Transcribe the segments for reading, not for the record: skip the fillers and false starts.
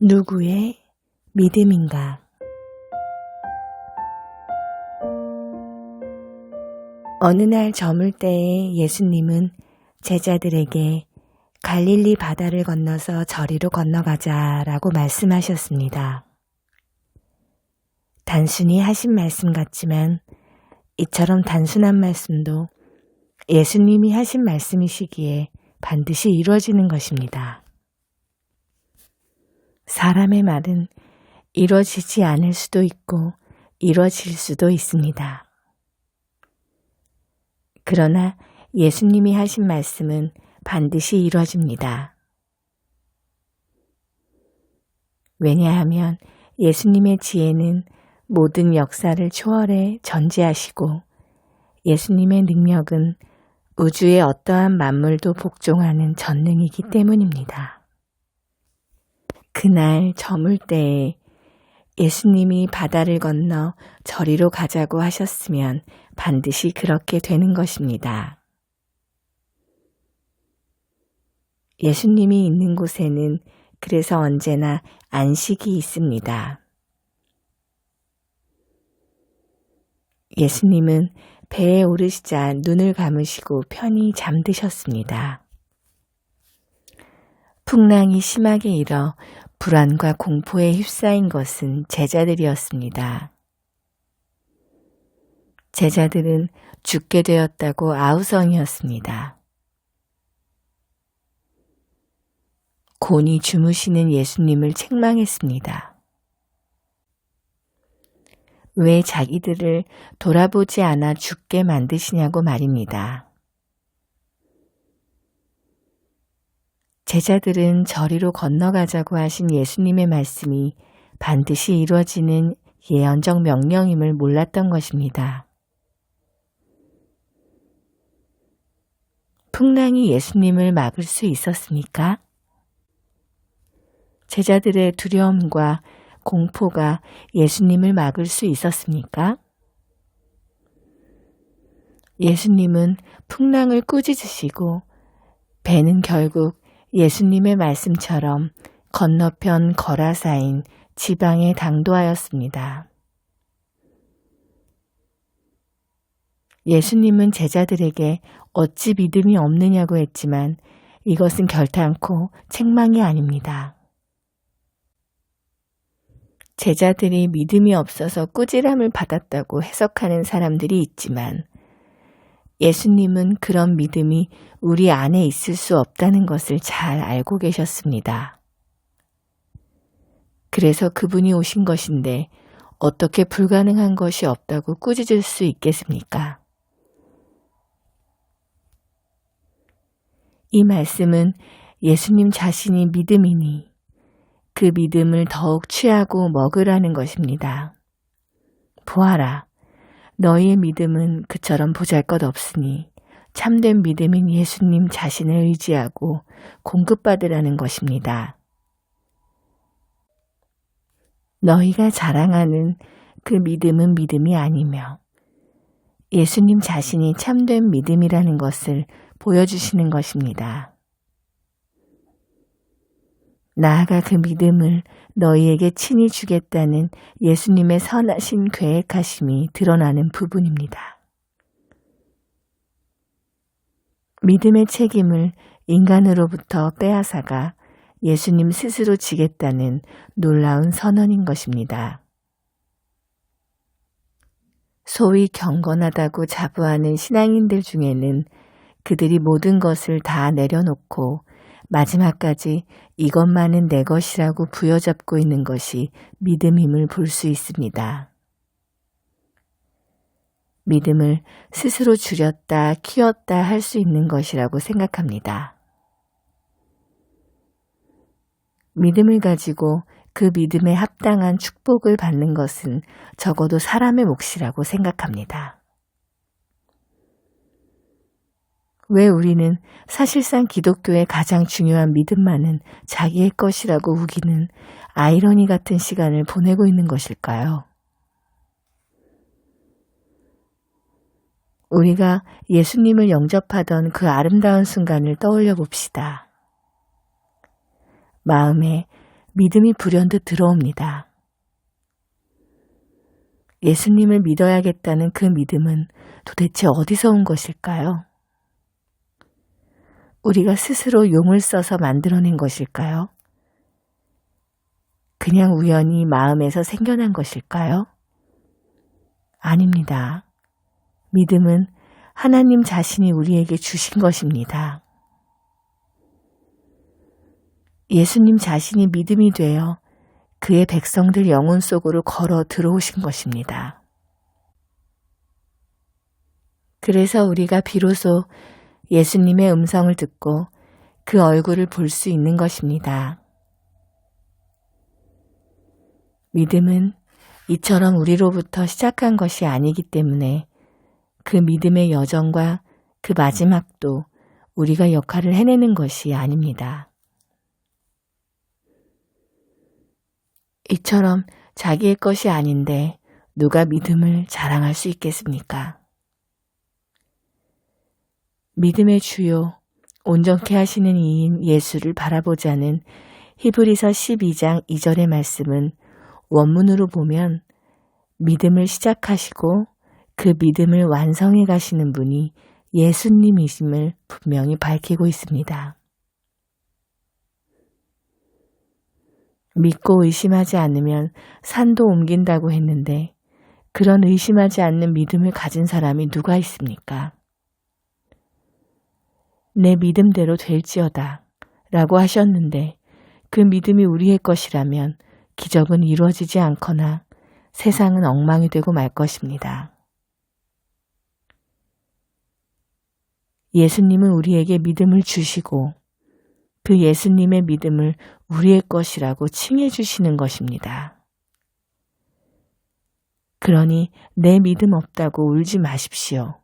누구의 믿음인가? 어느 날 저물 때에 예수님은 제자들에게 갈릴리 바다를 건너서 저리로 건너가자라고 말씀하셨습니다. 단순히 하신 말씀 같지만 이처럼 단순한 말씀도 예수님이 하신 말씀이시기에 반드시 이루어지는 것입니다. 사람의 말은 이루어지지 않을 수도 있고 이루어질 수도 있습니다. 그러나 예수님이 하신 말씀은 반드시 이루어집니다. 왜냐하면 예수님의 지혜는 모든 역사를 초월해 전지하시고 예수님의 능력은 우주의 어떠한 만물도 복종하는 전능이기 때문입니다. 그날 저물 때에 예수님이 바다를 건너 저리로 가자고 하셨으면 반드시 그렇게 되는 것입니다. 예수님이 있는 곳에는 그래서 언제나 안식이 있습니다. 예수님은 배에 오르시자 눈을 감으시고 편히 잠드셨습니다. 풍랑이 심하게 일어 불안과 공포에 휩싸인 것은 제자들이었습니다. 제자들은 죽게 되었다고 아우성이었습니다. 곤히 주무시는 예수님을 책망했습니다. 왜 자기들을 돌아보지 않아 죽게 만드시냐고 말입니다. 제자들은 저리로 건너가자고 하신 예수님의 말씀이 반드시 이루어지는 예언적 명령임을 몰랐던 것입니다. 풍랑이 예수님을 막을 수 있었습니까? 제자들의 두려움과 공포가 예수님을 막을 수 있었습니까? 예수님은 풍랑을 꾸짖으시고 배는 결국 예수님의 말씀처럼 건너편 거라사인 지방에 당도하였습니다. 예수님은 제자들에게 어찌 믿음이 없느냐고 했지만 이것은 결탄코 책망이 아닙니다. 제자들이 믿음이 없어서 꾸지람을 받았다고 해석하는 사람들이 있지만 예수님은 그런 믿음이 우리 안에 있을 수 없다는 것을 잘 알고 계셨습니다. 그래서 그분이 오신 것인데 어떻게 불가능한 것이 없다고 꾸짖을 수 있겠습니까? 이 말씀은 예수님 자신이 믿음이니 그 믿음을 더욱 취하고 먹으라는 것입니다. 보아라. 너희의 믿음은 그처럼 보잘것없으니 참된 믿음인 예수님 자신을 의지하고 공급받으라는 것입니다. 너희가 자랑하는 그 믿음은 믿음이 아니며 예수님 자신이 참된 믿음이라는 것을 보여주시는 것입니다. 나아가 그 믿음을 너희에게 친히 주겠다는 예수님의 선하신 계획하심이 드러나는 부분입니다. 믿음의 책임을 인간으로부터 빼앗아가 예수님 스스로 지겠다는 놀라운 선언인 것입니다. 소위 경건하다고 자부하는 신앙인들 중에는 그들이 모든 것을 다 내려놓고 마지막까지 이것만은 내 것이라고 부여잡고 있는 것이 믿음임을 볼 수 있습니다. 믿음을 스스로 줄였다 키웠다 할 수 있는 것이라고 생각합니다. 믿음을 가지고 그 믿음에 합당한 축복을 받는 것은 적어도 사람의 몫이라고 생각합니다. 왜 우리는 사실상 기독교의 가장 중요한 믿음만은 자기의 것이라고 우기는 아이러니 같은 시간을 보내고 있는 것일까요? 우리가 예수님을 영접하던 그 아름다운 순간을 떠올려 봅시다. 마음에 믿음이 불현듯 들어옵니다. 예수님을 믿어야겠다는 그 믿음은 도대체 어디서 온 것일까요? 우리가 스스로 용을 써서 만들어낸 것일까요? 그냥 우연히 마음에서 생겨난 것일까요? 아닙니다. 믿음은 하나님 자신이 우리에게 주신 것입니다. 예수님 자신이 믿음이 되어 그의 백성들 영혼 속으로 걸어 들어오신 것입니다. 그래서 우리가 비로소 예수님의 음성을 듣고 그 얼굴을 볼 수 있는 것입니다. 믿음은 이처럼 우리로부터 시작한 것이 아니기 때문에 그 믿음의 여정과 그 마지막도 우리가 역할을 해내는 것이 아닙니다. 이처럼 자기의 것이 아닌데 누가 믿음을 자랑할 수 있겠습니까? 믿음의 주요, 온전케 하시는 이인 예수를 바라보자는 히브리서 12장 2절의 말씀은 원문으로 보면 믿음을 시작하시고 그 믿음을 완성해 가시는 분이 예수님이심을 분명히 밝히고 있습니다. 믿고 의심하지 않으면 산도 옮긴다고 했는데 그런 의심하지 않는 믿음을 가진 사람이 누가 있습니까? 내 믿음대로 될지어다 라고 하셨는데 그 믿음이 우리의 것이라면 기적은 이루어지지 않거나 세상은 엉망이 되고 말 것입니다. 예수님은 우리에게 믿음을 주시고 그 예수님의 믿음을 우리의 것이라고 칭해 주시는 것입니다. 그러니 내 믿음 없다고 울지 마십시오.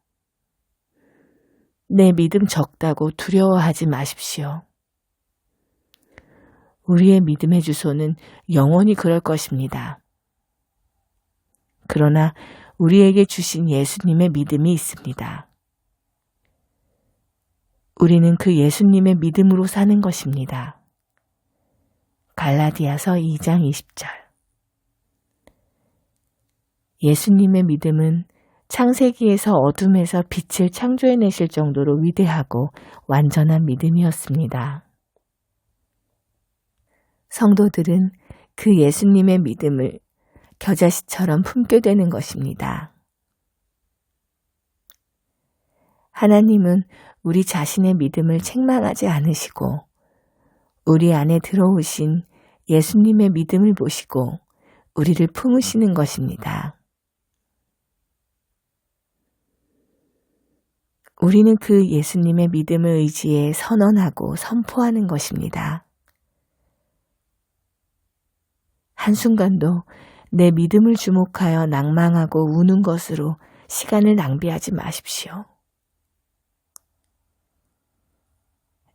내 믿음 적다고 두려워하지 마십시오. 우리의 믿음의 주소는 영원히 그럴 것입니다. 그러나 우리에게 주신 예수님의 믿음이 있습니다. 우리는 그 예수님의 믿음으로 사는 것입니다. 갈라디아서 2장 20절. 예수님의 믿음은 창세기에서 어둠에서 빛을 창조해내실 정도로 위대하고 완전한 믿음이었습니다. 성도들은 그 예수님의 믿음을 겨자씨처럼 품게 되는 것입니다. 하나님은 우리 자신의 믿음을 책망하지 않으시고 우리 안에 들어오신 예수님의 믿음을 보시고 우리를 품으시는 것입니다. 우리는 그 예수님의 믿음을 의지해 선언하고 선포하는 것입니다. 한순간도 내 믿음을 주목하여 낭망하고 우는 것으로 시간을 낭비하지 마십시오.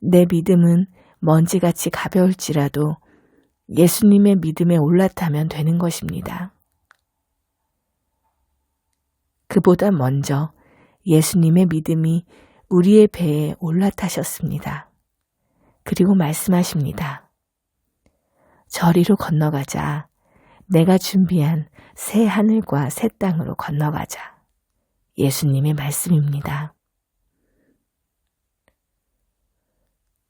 내 믿음은 먼지같이 가벼울지라도 예수님의 믿음에 올라타면 되는 것입니다. 그보다 먼저 예수님의 믿음이 우리의 배에 올라타셨습니다. 그리고 말씀하십니다. 저리로 건너가자. 내가 준비한 새 하늘과 새 땅으로 건너가자. 예수님의 말씀입니다.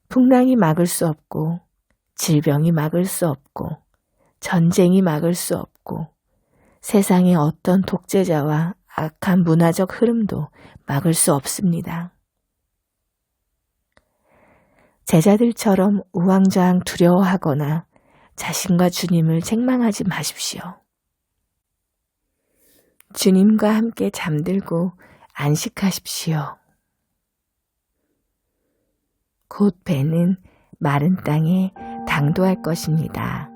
풍랑이 막을 수 없고 질병이 막을 수 없고 전쟁이 막을 수 없고 세상의 어떤 독재자와 악한 문화적 흐름도 막을 수 없습니다. 제자들처럼 우왕좌왕 두려워하거나 자신과 주님을 책망하지 마십시오. 주님과 함께 잠들고 안식하십시오. 곧 배는 마른 땅에 당도할 것입니다.